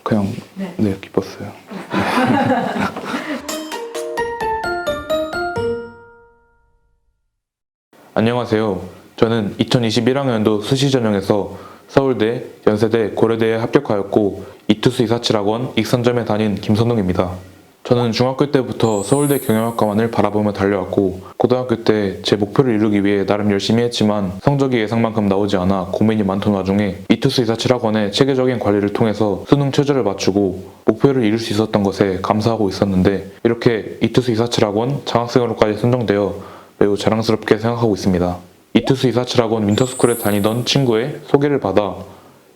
그냥 네. 기뻤어요. 안녕하세요. 저는 2021학년도 수시전형에서 서울대, 연세대, 고려대에 합격하였고 이투스 247학원 익선점에 다닌 김선웅입니다. 저는 중학교 때부터 서울대 경영학과만을 바라보며 달려왔고 고등학교 때 제 목표를 이루기 위해 나름 열심히 했지만 성적이 예상만큼 나오지 않아 고민이 많던 와중에 이투스 247학원의 체계적인 관리를 통해서 수능 최저를 맞추고 목표를 이룰 수 있었던 것에 감사하고 있었는데 이렇게 이투스 247학원 장학생으로까지 선정되어 매우 자랑스럽게 생각하고 있습니다. 이투스 247학원 윈터스쿨에 다니던 친구의 소개를 받아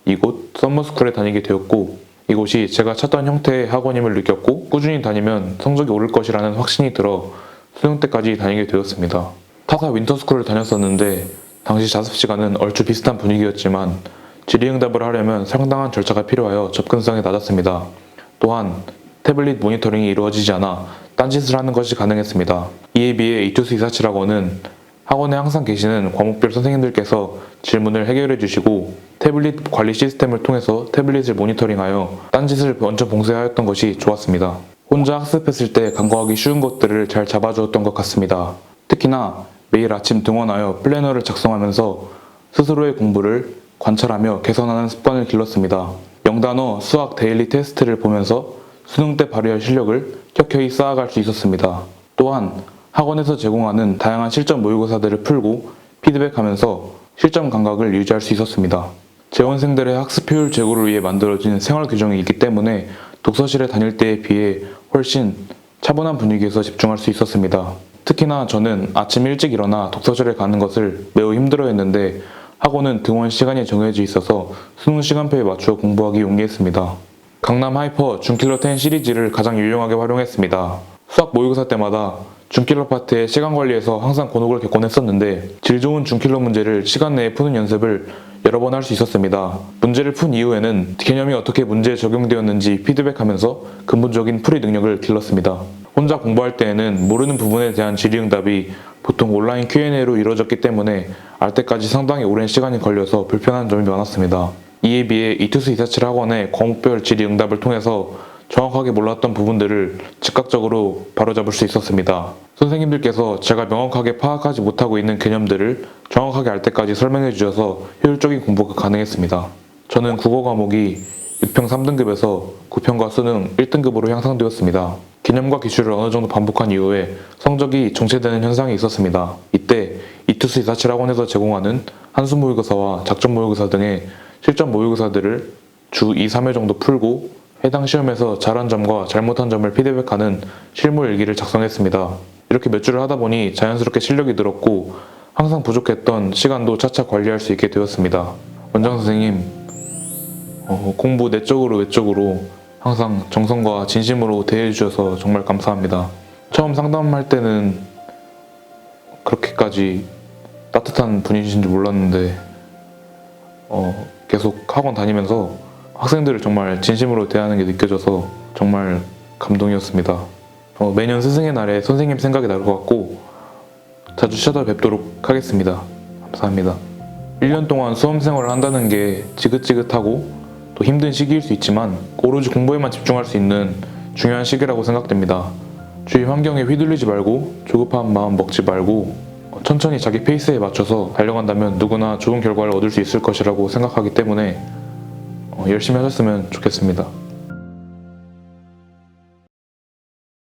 이곳 썸머스쿨에 다니게 되었고 이곳이 제가 찾던 형태의 학원임을 느꼈고 꾸준히 다니면 성적이 오를 것이라는 확신이 들어 수능 때까지 다니게 되었습니다. 타사 윈터스쿨을 다녔었는데 당시 자습 시간은 얼추 비슷한 분위기였지만 질의응답을 하려면 상당한 절차가 필요하여 접근성이 낮았습니다. 또한 태블릿 모니터링이 이루어지지 않아 딴짓을 하는 것이 가능했습니다. 이에 비해 이투스 247학원은 학원에 항상 계시는 과목별 선생님들께서 질문을 해결해 주시고 태블릿 관리 시스템을 통해서 태블릿을 모니터링하여 딴짓을 완전 봉쇄하였던 것이 좋았습니다. 혼자 학습했을 때 간과하기 쉬운 것들을 잘 잡아주었던 것 같습니다. 특히나 매일 아침 등원하여 플래너를 작성하면서 스스로의 공부를 관찰하며 개선하는 습관을 길렀습니다. 영단어, 수학 데일리 테스트를 보면서 수능 때 발휘할 실력을 켜켜이 쌓아갈 수 있었습니다. 또한 학원에서 제공하는 다양한 실전 모의고사들을 풀고 피드백하면서 실전 감각을 유지할 수 있었습니다. 재원생들의 학습 효율 제고를 위해 만들어진 생활 규정이 있기 때문에 독서실에 다닐 때에 비해 훨씬 차분한 분위기에서 집중할 수 있었습니다. 특히나 저는 아침 일찍 일어나 독서실에 가는 것을 매우 힘들어했는데 학원은 등원 시간이 정해져 있어서 수능 시간표에 맞추어 공부하기 용이했습니다. 강남 하이퍼 준킬러 10 시리즈를 가장 유용하게 활용했습니다. 수학 모의고사 때마다 준킬러 파트의 시간 관리에서 항상 곤혹을 겪곤 했었는데 질 좋은 준킬러 문제를 시간 내에 푸는 연습을 여러 번 할 수 있었습니다. 문제를 푼 이후에는 개념이 어떻게 문제에 적용되었는지 피드백하면서 근본적인 풀이 능력을 길렀습니다. 혼자 공부할 때에는 모르는 부분에 대한 질의응답이 보통 온라인 Q&A로 이루어졌기 때문에 알 때까지 상당히 오랜 시간이 걸려서 불편한 점이 많았습니다. 이에 비해 이투스 247 학원의 과목별 질의응답을 통해서 정확하게 몰랐던 부분들을 즉각적으로 바로잡을 수 있었습니다. 선생님들께서 제가 명확하게 파악하지 못하고 있는 개념들을 정확하게 알 때까지 설명해 주셔서 효율적인 공부가 가능했습니다. 저는 국어 과목이 6평 3등급에서 9평과 수능 1등급으로 향상되었습니다. 개념과 기출을 어느 정도 반복한 이후에 성적이 정체되는 현상이 있었습니다. 이때 이투스 247 학원에서 제공하는 한수 모의고사와 작전 모의고사 등의 실전 모의고사들을 주 2, 3회 정도 풀고 해당 시험에서 잘한 점과 잘못한 점을 피드백하는 실무 일기를 작성했습니다. 이렇게 몇 주를 하다 보니 자연스럽게 실력이 늘었고 항상 부족했던 시간도 차차 관리할 수 있게 되었습니다. 원장 선생님, 공부 내적으로 외적으로 항상 정성과 진심으로 대해주셔서 정말 감사합니다. 처음 상담할 때는 그렇게까지 따뜻한 분이신 줄 몰랐는데 계속 학원 다니면서 학생들을 정말 진심으로 대하는 게 느껴져서 정말 감동이었습니다. 매년 스승의 날에 선생님 생각이 날 것 같고 자주 찾아뵙도록 하겠습니다. 감사합니다. 1년 동안 수험생활을 한다는 게 지긋지긋하고 또 힘든 시기일 수 있지만 오로지 공부에만 집중할 수 있는 중요한 시기라고 생각됩니다. 주위 환경에 휘둘리지 말고 조급한 마음 먹지 말고 천천히 자기 페이스에 맞춰서 달려간다면 누구나 좋은 결과를 얻을 수 있을 것이라고 생각하기 때문에 열심히 하셨으면 좋겠습니다.